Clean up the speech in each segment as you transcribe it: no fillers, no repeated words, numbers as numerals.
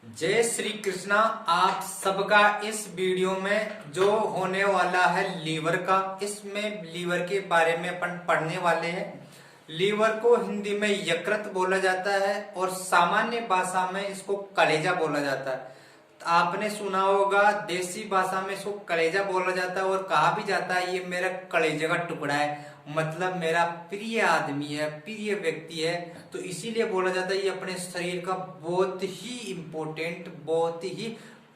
जय श्री कृष्णा। आप सबका इस वीडियो में जो होने वाला है लीवर का, इसमें लीवर के बारे में अपन पढ़ने वाले हैं। लीवर को हिंदी में यकृत बोला जाता है और सामान्य भाषा में इसको कलेजा बोला जाता है। आपने सुना होगा देसी भाषा में इसको कलेजा बोला जाता है और कहा भी जाता है ये मेरा कलेजे का टुकड़ा है, मतलब मेरा प्रिय आदमी है, प्रिय व्यक्ति है। तो इसीलिए बोला जाता है ये अपने शरीर का बहुत ही इंपॉर्टेंट, बहुत ही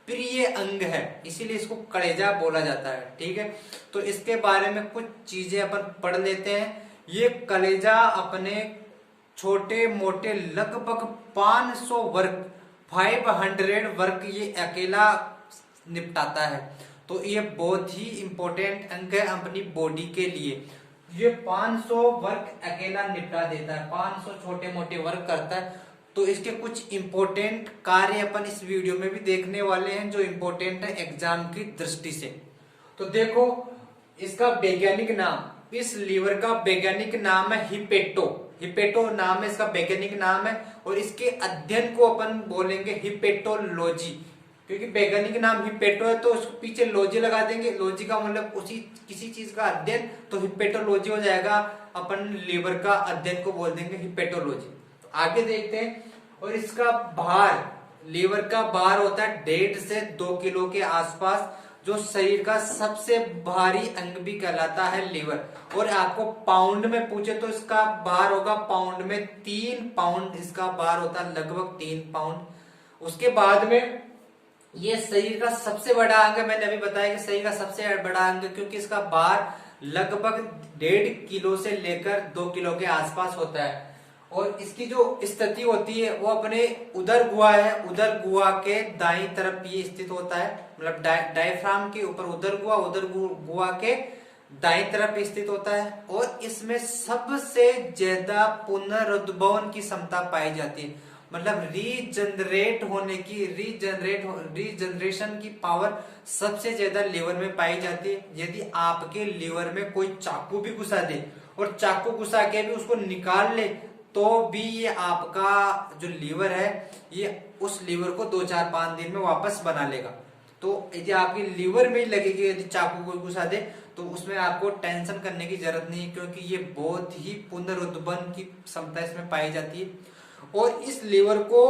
प्रिय अंग है, इसीलिए इसको कलेजा बोला जाता है। ठीक है, तो इसके बारे में कुछ चीजें अपन पढ़ लेते हैं। ये कलेजा अपने छोटे मोटे लगभग 500 वर्ग 500 वर्ग ये अकेला निपटाता है। तो ये बहुत ही इंपॉर्टेंट अंग है अपनी बॉडी के लिए। ये 500 वर्ग अकेला निपटा देता है, 500 छोटे मोटे वर्ग करता है। तो इसके कुछ इंपॉर्टेंट कार्य अपन इस वीडियो में भी देखने वाले हैं जो इंपॉर्टेंट है एग्जाम की दृष्टि से। तो देखो इसका वैज्ञानिक नाम, इस लीवर का वैज्ञानिक नाम है हिपेटो। हिपेटो नाम है इसका वैज्ञानिक नाम है और इसके अध्ययन को अपन बोलेंगे हिपेटोलॉजी, क्योंकि वैज्ञानिक नाम हिपेटो है तो उसको पीछे लॉजी लगा देंगे। लॉजी का मतलब उसी किसी चीज का अध्ययन, तो हिपेटोलॉजी हो जाएगा। अपन लीवर का अध्ययन को बोल देंगे हिपेटोलॉजी। तो आगे देखते हैं। और इसका भार, लीवर का भार होता है 1.5 से 2 किलो के आसपास, जो शरीर का सबसे भारी अंग भी कहलाता है लीवर। और आपको पाउंड में पूछे तो इसका भार होगा पाउंड में 3 पाउंड इसका भार होता है, लगभग 3 पाउंड। उसके बाद में ये शरीर का सबसे बड़ा अंग है। मैंने अभी बताया कि शरीर का सबसे बड़ा अंग, क्योंकि इसका भार लगभग 1.5 किलो से लेकर 2 किलो के आसपास होता है। और इसकी जो स्थिति होती है वो अपने उदर गुहा है, उदर गुहा के दाईं तरफ ये स्थित होता है, मतलब डायफ्राम के ऊपर उदर गुहा के दाईं तरफ स्थित होता है। और इसमें सबसे ज्यादा पुनरुद्भवन की क्षमता पाई जाती है, मतलब रीजनरेट होने की, रीजनरेशन की पावर सबसे ज्यादा लीवर में पाई जाती है। यदि आपके लीवर में कोई चाकू भी घुसा दे और चाकू घुसा के भी उसको निकाल ले तो भी ये आपका जो लीवर है ये उस लीवर को 2-4-5 दिन में वापस बना लेगा। तो यदि आपकी लीवर में लगेगी, यदि चाकू को घुसा दे तो उसमें आपको टेंशन करने की जरूरत नहीं है, क्योंकि ये बहुत ही पुनरुद्भवन की क्षमता इसमें पाई जाती है। और इस लीवर को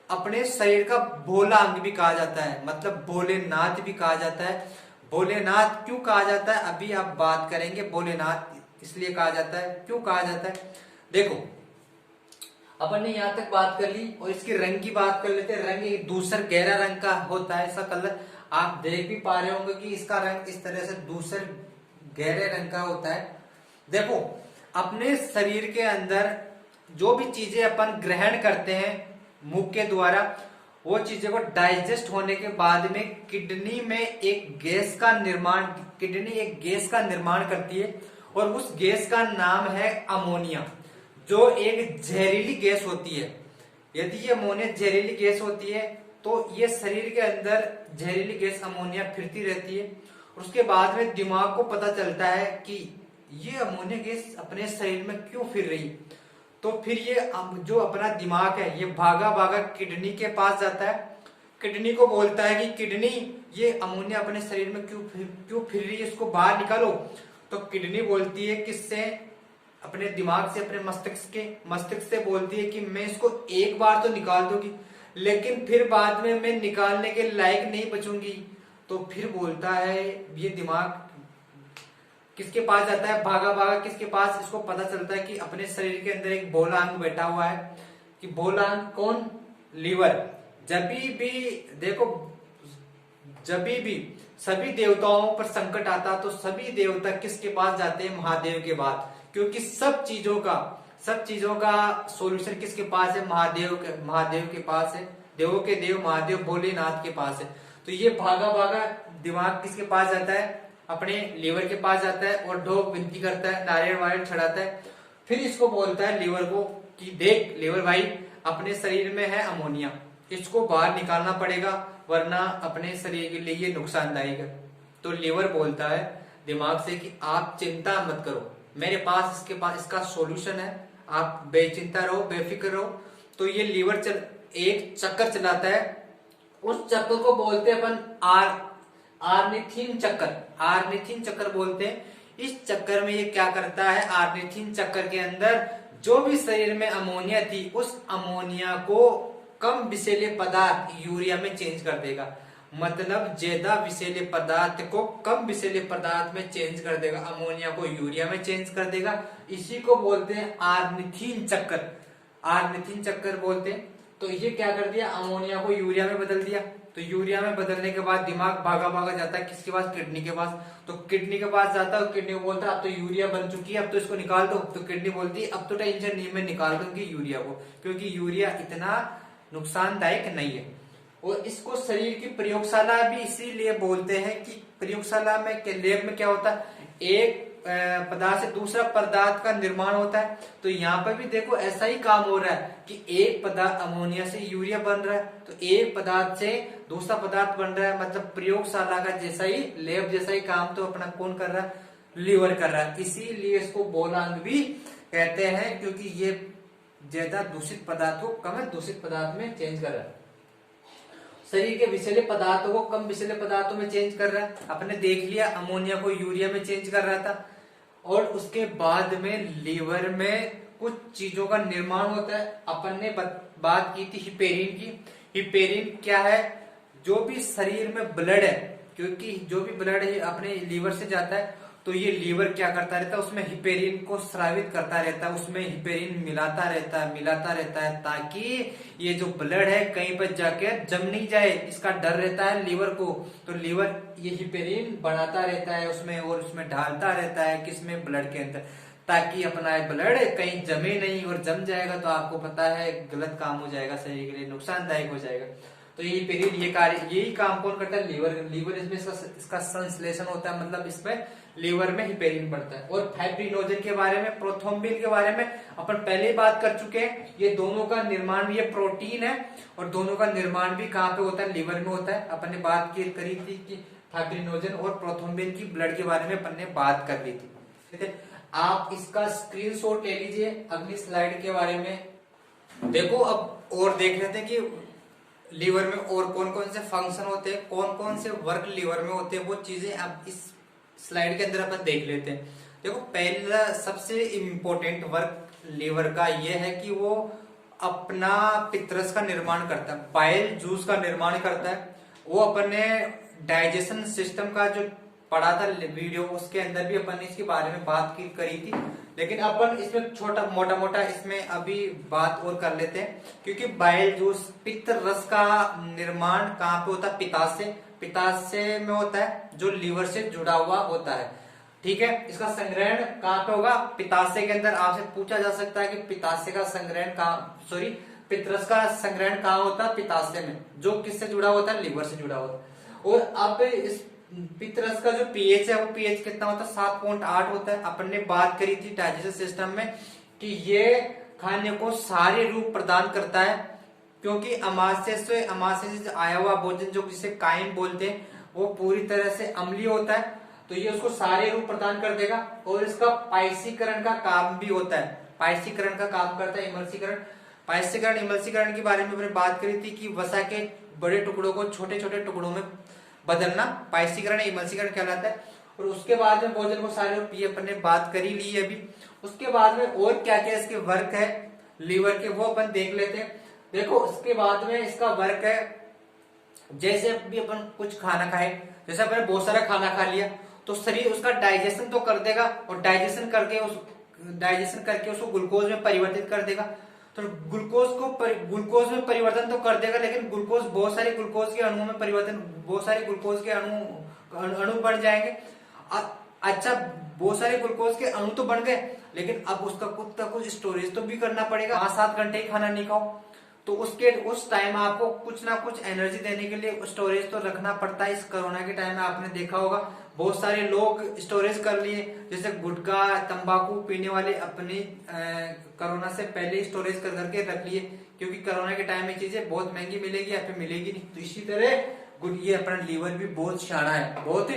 अपने शरीर का भोला अंग भी कहा जाता है, मतलब भोलेनाथ भी कहा जाता है। भोलेनाथ क्यों कहा जाता है अभी आप बात करेंगे। भोलेनाथ इसलिए कहा जाता है, क्यों कहा जाता है। देखो अपन ने यहाँ तक बात कर ली और इसके रंग की बात कर लेते हैं। रंग एक दूसर गहरा रंग का होता है, इसका कलर आप देख भी पा रहे होंगे कि इसका रंग इस तरह से दूसर गहरे रंग का होता है। देखो अपने शरीर के अंदर जो भी चीजें अपन ग्रहण करते हैं मुख के द्वारा, वो चीजों को डाइजेस्ट होने के बाद में किडनी में एक गैस का निर्माण, किडनी एक गैस का निर्माण करती है और उस गैस का नाम है अमोनिया, जो एक जहरीली गैस होती है। यदि ये अमोनिया जहरीली गैस होती है तो ये शरीर के अंदर जहरीली गैस अमोनिया फिरती रहती है। और उसके बाद में दिमाग को पता चलता है कि ये अमोनिया गैस अपने शरीर में क्यों फिर रही। तो फिर ये जो अपना दिमाग है ये भागा भागा किडनी के पास जाता है, किडनी को बोलता है कि किडनी ये अमोनिया अपने शरीर में क्यों फिर रही है, इसको बाहर निकालो। तो किडनी बोलती है किससे, अपने दिमाग से, अपने मस्तिष्क से बोलती है कि मैं इसको एक बार तो निकाल दूंगी, लेकिन फिर बाद में मैं निकालने के लायक नहीं बचूंगी। तो फिर बोलता है ये दिमाग किसके पास जाता है, भागा भागा किसके पास, इसको पता चलता है कि अपने शरीर के अंदर एक भोला अंग बैठा हुआ है। कि भोला अंग कौन, लीवर। जब भी देखो, जब भी सभी देवताओं पर संकट आता तो सभी देवता किसके पास जाते हैं, महादेव के पास, क्योंकि सब चीजों का सॉल्यूशन किसके पास है, महादेव के पास है। देवों के देव महादेव भोलेनाथ के पास है। तो ये भागा भागा दिमाग किसके पास जाता है, अपने लीवर के पास जाता है और ढोक विनती करता है, नारियल वारियल चढ़ाता है। फिर इसको बोलता है लीवर को कि देख लीवर भाई, अपने शरीर में है अमोनिया, इसको बाहर निकालना पड़ेगा वरना अपने शरीर के लिए ये नुकसानदायक है। तो लीवर बोलता है दिमाग से कि आप चिंता मत करो, मेरे पास इसका सॉल्यूशन है, आप बेचिंता रहो, बेफिक्र रहो। तो ये लीवर एक चक्कर चलाता है उस चक्र को बोलते हैं अपन आर्निथिन चक्र। आर्निथिन चक्र बोलते हैं। इस चक्कर में ये क्या करता है, आर्निथिन चक्र के अंदर जो भी शरीर में अमोनिया थी उस अमोनिया को कम विषैले पदार्थ यूरिया में चेंज कर देगा। मतलब ज्यादा विषैले पदार्थ को कम विषैले पदार्थ में चेंज कर देगा, अमोनिया को यूरिया में चेंज कर देगा। इसी को बोलते हैं आर्निथिन चक्र। आर्निथिन चक्र बोलते हैं। तो ये क्या कर दिया, अमोनिया को यूरिया में बदल दिया। तो यूरिया में बदलने के बाद दिमाग भागा भागा जाता है किसके पास, किडनी के पास। तो किडनी के पास जाता है, किडनी को बोलता है अब तो यूरिया बन चुकी है, अब तो इसको निकाल दो। तो किडनी बोलती है अब तो टेंशन नहीं, मैं निकाल दूंगी यूरिया को, क्योंकि यूरिया इतना नुकसानदायक नहीं है। और इसको शरीर की प्रयोगशाला भी इसीलिए बोलते हैं कि प्रयोगशाला में लैब में क्या होता है, एक पदार्थ से दूसरा पदार्थ का निर्माण होता है। तो यहाँ पर भी देखो ऐसा ही काम हो रहा है कि एक पदार्थ अमोनिया से यूरिया बन रहा है, तो एक पदार्थ से दूसरा पदार्थ बन रहा है। मतलब प्रयोगशाला का जैसा ही, लैब जैसा ही काम तो अपना कौन कर रहा है, लीवर कर रहा है। इसीलिए इसको बोलांग भी कहते हैं, क्योंकि ये ज्यादा दूषित पदार्थ को कम दूषित पदार्थ में चेंज कर रहा है। शरीर के विषैले पदार्थों को कम विषैले पदार्थों में चेंज कर रहा है। अपने देख लिया अमोनिया को यूरिया में चेंज कर रहा था। और उसके बाद में लीवर में कुछ चीजों का निर्माण होता है। अपन ने बात की थी हिपेरिन की। हिपेरिन क्या है, जो भी शरीर में ब्लड है, क्योंकि जो भी ब्लड है अपने लीवर से जाता है, तो ये लीवर क्या करता रहता है, उसमें हिपेरिन को स्रावित करता रहता है, उसमें हिपेरिन मिलाता रहता है ताकि ये जो ब्लड है कहीं पर जाके जम नहीं जाए, इसका डर रहता है लीवर को। तो लीवर ये हिपेरिन बनाता रहता है उसमें, और उसमें डालता रहता है किसमें, ब्लड के अंदर, ताकि अपना ब्लड कहीं जमे नहीं, और जम जाएगा तो आपको पता है गलत काम हो जाएगा, शरीर के लिए नुकसानदायक हो जाएगा। तो ये हिपेरिन यही काम कौन करता है, लीवर इसमें इसका संश्लेषण होता है, मतलब इसमें लीवर में हिपेरिन बढ़ता है। और फाइब्रिनोजन के बारे में, प्रोथ्रोम्बिन के बारे में अपन पहले ही बात कर चुके हैं। ये दोनों का निर्माण भी, ये प्रोटीन है और दोनों का निर्माण भी कहाँ पे होता है, लीवर में होता है। अपन ने बात करी थी कि फाइब्रिनोजन और प्रोथ्रोम्बिन की ब्लड के बारे में अपन ने बात कर ली थी। आप इसका स्क्रीनशॉट ले लीजिए अगली स्लाइड के बारे में। देखो अब और देख लेते हैं कि लीवर में और कौन कौन से फंक्शन होते हैं, कौन कौन से वर्क लीवर में होते हैं, वो चीजें अब इस स्लाइड के अंदर अपन देख लेते हैं। देखो पहला सबसे इम्पोर्टेंट वर्क लीवर का ये है कि वो अपना पित्रस का निर्माण करता है, बाइल जूस का निर्माण करता है। वो अपन ने डाइजेशन सिस्टम का जो पढ़ा था वीडियो, उसके अंदर भी अपन ने इसके बारे में बात करी थी, लेकिन अपन इसमें छोटा मोटा इसमें अभी बात और कर लेते हैं। क्योंकि बाइल जूस, पित्त रस का निर्माण कहाँ पे होता है, पित्ताशय में होता है, जो लीवर से जुड़ा हुआ होता है। ठीक है, इसका संग्रहण कहाँ पे होगा, पित्ताशय के अंदर। आपसे पूछा जा सकता है कि पित्ताशय का संग्रहण पित्तरस का संग्रहण कहाँ होता है, पित्ताशय में, जो किससे जुड़ा होता है, लीवर से जुड़ा होता है। और अब इस पित्तरस का जो पीएच है, वो पीएच कितना होता है, 7.8 होता है। अपन ने बात करी थी डाइजेशन सिस्टम में कि ये खाने को सारे रूप प्रदान करता है, क्योंकि अमाशय से आया हुआ भोजन, जो जिसे काइम बोलते हैं, वो पूरी तरह से अम्लीय होता है। तो ये उसको सारे रूप प्रदान कर देगा। और इसका पायसीकरण का काम भी होता है, पायसीकरण का काम करता है, इमल्सीकरण के बारे में हमने बात करी थी कि वसा के बड़े टुकड़ों को छोटे छोटे टुकड़ों में बदलना पायसीकरण इमल्सीकरण कहलाता है। और उसके बाद में भोजन को सारे रूप, ये अपन ने बात करी ली है अभी। उसके बाद में और क्या क्या इसके वर्क है लीवर के, वो अपन देख लेते हैं। देखो उसके बाद में इसका वर्क है, जैसे भी अपन कुछ खाना खाए, जैसे अपन बहुत सारा खाना खा लिया, तो शरीर उसका डाइजेशन तो कर देगा, और डाइजेशन करके उसको ग्लूकोज में परिवर्तित कर देगा। तो ग्लूकोज में परिवर्तन तो कर देगा, लेकिन बहुत सारे ग्लूकोज के अणुओं में परिवर्तन, बहुत सारे ग्लूकोज के अणु बढ़ जाएंगे। अच्छा, बहुत सारे ग्लूकोज के अणु तो बन गए, लेकिन अब उसका कुछ स्टोरेज तो भी करना पड़ेगा। 5-7 घंटे ही खाना नहीं खाओ, तो उस टाइम आपको कुछ ना कुछ एनर्जी देने के लिए स्टोरेज तो रखना पड़ता है। इस कोरोना के टाइम में आपने देखा होगा बहुत सारे लोग स्टोरेज कर लिए, जैसे गुटखा तंबाकू पीने वाले अपनी कोरोना से पहले स्टोरेज कर करके रख लिए, क्योंकि कोरोना के टाइम में चीजें बहुत महंगी मिलेगी या फिर मिलेगी नहीं। तो इसी तरह ये अपना लीवर भी बहुत शाना है, बहुत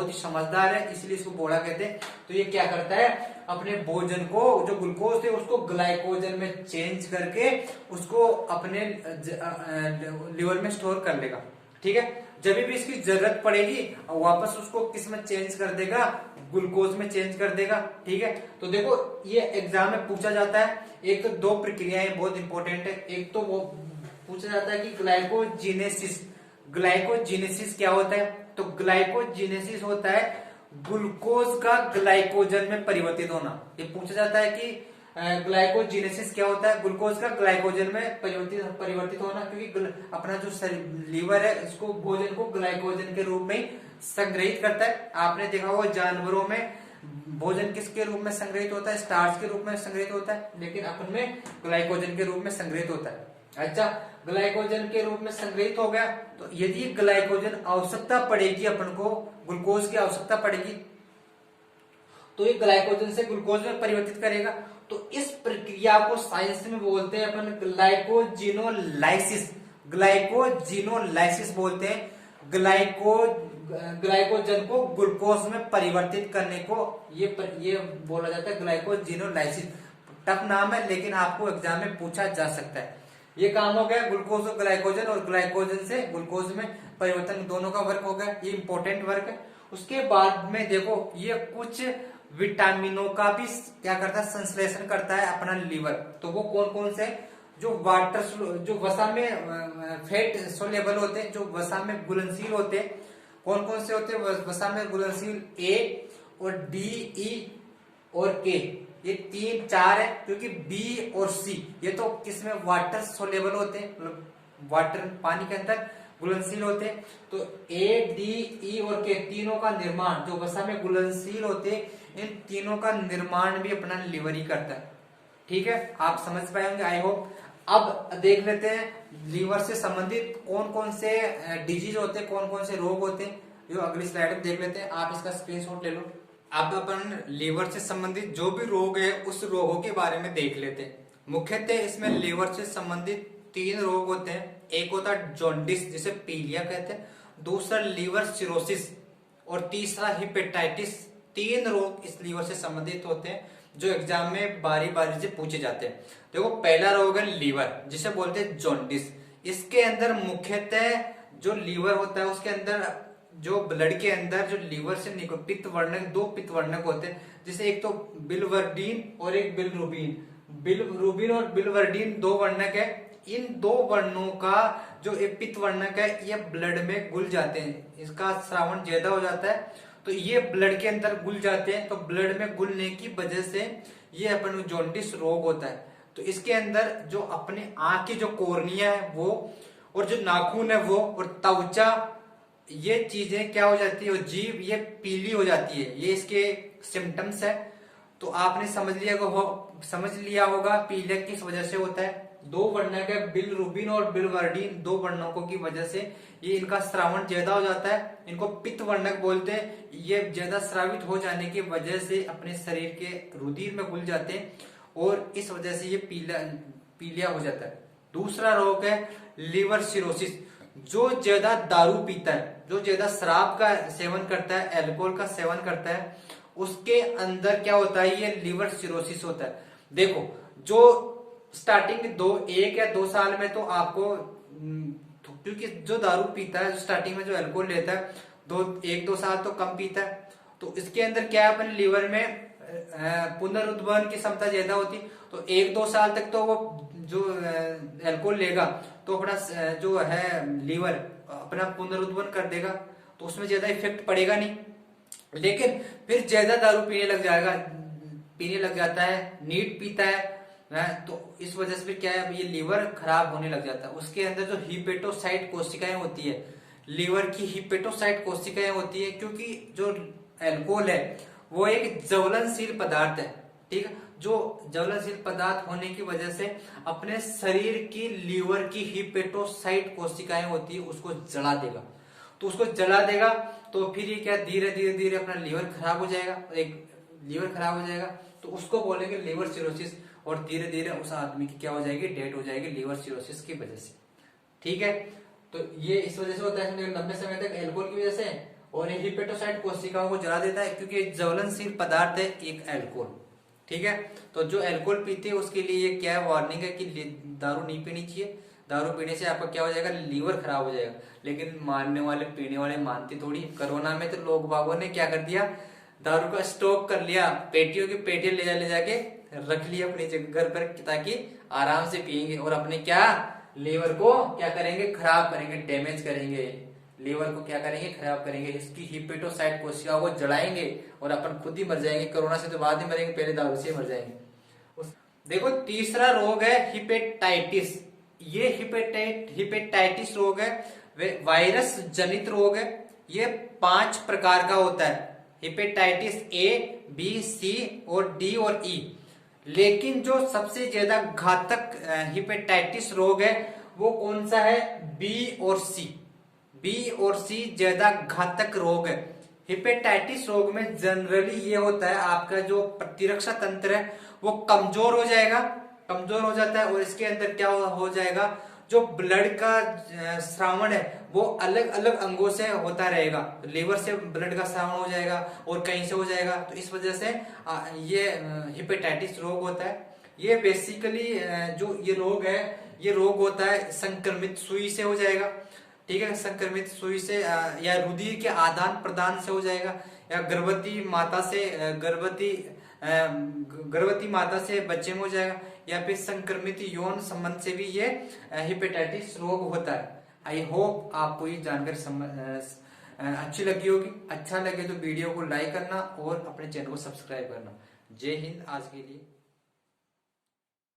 ही समझदार है, इसलिए इसको बोला कहते हैं। तो ये क्या करता है, अपने भोजन को, जो ग्लूकोज थे उसको ग्लाइकोजन में चेंज करके उसको अपने लिवर में स्टोर कर लेगा। ठीक है, जब भी इसकी जरूरत पड़ेगी वापस उसको किस में चेंज कर देगा, ग्लूकोज में चेंज कर देगा। ठीक है, तो देखो ये एग्जाम में पूछा जाता है। एक तो दो प्रक्रियाएं बहुत इंपॉर्टेंट है। एक तो वो पूछा जाता है कि ग्लाइकोजेनेसिस, ग्लाइकोजेनेसिस क्या होता है? तो ग्लाइकोजेनेसिस होता है ग्लूकोज का ग्लाइकोजन में परिवर्तित होना। ये पूछा जाता है कि ग्लाइकोजेनेसिस क्या होता है? ग्लूकोज का ग्लाइकोजन में परिवर्तित होना, क्योंकि अपना जो लीवर है इसको भोजन को ग्लाइकोजन के रूप में संग्रहित करता है। आपने देखा होगा जानवरों में भोजन किसके रूप में संग्रहित होता है? स्टार्च के रूप में संग्रहित होता है, लेकिन अपन में ग्लाइकोजन के रूप में संग्रहित होता है। अच्छा, ग्लाइकोजन के रूप में संग्रहित हो गया, तो यदि ग्लाइकोजन आवश्यकता पड़ेगी अपन को, ग्लूकोज की आवश्यकता पड़ेगी, तो ये ग्लाइकोजन से ग्लूकोज में परिवर्तित करेगा। तो इस प्रक्रिया को साइंस में बोलते हैं अपन ग्लाइकोजिनोलाइसिस। ग्लाइकोजिनोलाइसिस बोलते हैं ग्लाइकोजन को ग्लूकोज में परिवर्तित करने को, ये बोला जाता है ग्लाइकोजिनोलाइसिस। टफ नाम है लेकिन आपको एग्जाम में पूछा जा सकता है। ये काम हो गया ग्लूकोज और ग्लाइकोजन, और ग्लाइकोजन से ग्लूकोज में परिवर्तन, दोनों का वर्क हो गया। ये इंपॉर्टेंट वर्क है। उसके बाद में देखो ये कुछ विटामिनों का भी क्या करता है? संश्लेषण करता है अपना लीवर। तो वो कौन कौन से? जो जो वसा में फैट सोलेबल होते हैं, जो वसा में घुलनशील होते हैं। कौन कौन से होते हैं वसा में घुलनशील? ए और डी, ई और के, ये 3 4 है, क्योंकि बी और सी ये तो किसमें वाटर सोलेबल होते हैं, मतलब वाटर पानी के अंदर घुलनशील होते हैं। तो ए, डी, ई और के तीनों का निर्माण, जो वसा में घुलनशील होते हैं, इन तीनों का निर्माण भी अपना लिवर ही करता है। ठीक है, आप समझ पाएंगे आई होप। अब देख लेते हैं लीवर से संबंधित कौन कौन से डिजीज होते हैं, कौन कौन से रोग होते हैं, जो अगली स्लाइड में देख लेते हैं। आप इसका स्क्रीनशॉट ले लो। अब अपन लीवर से संबंधित जो भी रोग है उस रोगों के बारे में देख लेते हैं। मुख्यतः इसमें लीवर से संबंधित 3 रोग होते हैं। एक होता है जॉन्डिस, जिसे पीलिया कहते हैं, दूसरा लीवर सिरोसिस और तीसरा हिपेटाइटिस। 3 रोग इस लीवर से संबंधित होते हैं जो एग्जाम में बारी बारी से पूछे जाते हैं। देखो पहला रोग है लीवर, जिसे बोलते हैं जॉन्डिस। इसके अंदर मुख्यतः जो लीवर होता है उसके अंदर, जो ब्लड के अंदर जो लीवर से पित्त वर्णक, 2 पित्त वर्णक होते हैं, जिसे एक तो बिलवर्डिन और एक बिलरुबिन। बिलरुबिन और बिलवर्डिन 2 वर्णक है। इन 2 वर्णों का जो एक पित्त वर्णक है ये ब्लड में घुल जाते हैं, इसका स्रावन ज्यादा हो जाता है, तो ये ब्लड के अंदर घुल जाते हैं। तो ब्लड में घुलने की वजह से ये अपन जॉन्डिस रोग होता है। तो इसके अंदर जो अपने आंख की जो कोर्निया है वो, और जो नाखून है वो, और त्वचा, ये चीजें क्या हो जाती है, जीभ ये पीली हो जाती है। ये इसके सिम्टम्स है। तो आपने समझ लिया होगा पीलिया किस वजह से होता है। 2 वर्णक है बिलरुबिन और बिलवर्डिन, 2 वर्णकों की वजह से ये इनका स्रावन ज्यादा हो जाता है। इनको पित्त वर्णक बोलते हैं। ये ज्यादा स्रावित हो जाने की वजह से अपने शरीर के रुधिर में घुल जाते हैं और इस वजह से ये पीलिया हो जाता है। दूसरा रोग है लीवर सिरोसिस। जो ज्यादा दारू पीता है, जो ज्यादा शराब का सेवन करता है, अल्कोहल का सेवन करता है, उसके अंदर क्या होता है, ये लीवर सिरोसिस होता है। देखो जो स्टार्टिंग 1 या 2 साल में तो आपको, क्योंकि जो दारू पीता है, जो स्टार्टिंग में जो अल्कोहल लेता है, 1-2 साल तो कम पीता है, तो इसके अंदर क्या है, अपने लीवर में पुनरुत्पादन की क्षमता ज्यादा होती। तो 1-2 साल तक तो वो जो अल्कोहल लेगा तो अपना जो है लीवर अपना पुनरुत्पादन कर देगा, तो उसमें ज्यादा इफेक्ट पड़ेगा नहीं। लेकिन फिर ज्यादा दारू पीने लग जाता है, नीट पीता है, तो इस वजह से फिर क्या है, ये लीवर खराब होने लग जाता है। उसके अंदर जो हिपेटोसाइट कोशिकाएं होती है, लीवर की हिपेटोसाइट कोशिकाएं होती है, क्योंकि जो अल्कोहल है वो एक ज्वलनशील पदार्थ है। ठीक है, जो ज्वलनशील पदार्थ होने की वजह से अपने शरीर की लीवर की हिपेटोसाइट कोशिकाएं होती है उसको जला देगा। तो उसको जला देगा तो फिर ये क्या, धीरे धीरे अपना लीवर खराब हो जाएगा, तो उसको बोलेंगे लीवर सिरोसिस, और धीरे धीरे उस आदमी की क्या हो जाएगी, डेथ हो जाएगी लीवर सिरोसिस की वजह से। ठीक है, तो ये इस वजह से होता है, लंबे समय तक अल्कोहल की वजह से, और हिपेटोसाइट कोशिकाओं को जला देता है, क्योंकि ज्वलनशील पदार्थ है एक अल्कोहल। ठीक है। तो जो अल्कोहल पीते हैं उसके लिए ये क्या है, वार्निंग है कि दारू नहीं पीनी चाहिए। दारू पीने से आपका क्या हो जाएगा, लीवर खराब हो जाएगा। लेकिन मानने वाले, पीने वाले मानते थोड़ी। कोरोना में तो लोग बागों ने क्या कर दिया, दारू का स्टॉक कर लिया, पेटियों की पेटियां ले जाके रख लिया अपनी जगह घर पर, ताकि आराम से पियेंगे और अपने क्या लीवर को क्या करेंगे, खराब करेंगे, डैमेज करेंगे। लीवर को क्या करेंगे, खराब करेंगे। इसकी हिपेटोसाइट कोशिकाओं को जलाएंगे और अपन खुद ही मर जाएंगे। कोरोना से तो बाद में मरेंगे, पहले दारू से मर जाएंगे। देखो तीसरा रोग है हिपेटाइटिस। ये हिपेटाइटिस रोग है, वायरस जनित रोग है। ये 5 प्रकार का होता है, हिपेटाइटिस ए, बी, सी और डी और ई। लेकिन जो सबसे ज्यादा घातक हिपेटाइटिस रोग है वो कौन सा है, बी और सी। बी और सी ज्यादा घातक रोग है। हिपेटाइटिस रोग में जनरली ये होता है, आपका जो प्रतिरक्षा तंत्र है वो कमजोर हो जाएगा, कमजोर हो जाता है। और इसके अंदर क्या हो जाएगा, जो ब्लड का श्रावण है वो अलग अलग अंगों से होता रहेगा। लीवर से ब्लड का श्रावण हो जाएगा और कहीं से हो जाएगा। तो इस वजह से ये हिपेटाइटिस रोग होता है। ये बेसिकली जो ये रोग है, ये रोग होता है संक्रमित सुई से हो जाएगा। ठीक है, संक्रमित सुई से या रुधिर के आदान प्रदान से हो जाएगा, या गर्भवती माता से बच्चे में हो जाएगा, या फिर संक्रमित यौन संबंध से भी ये हिपेटाइटिस रोग होता है। आई होप आपको ये जानकारी अच्छी लगी होगी। अच्छा लगे तो वीडियो को लाइक करना और अपने चैनल को सब्सक्राइब करना। जय हिंद। आज के लिए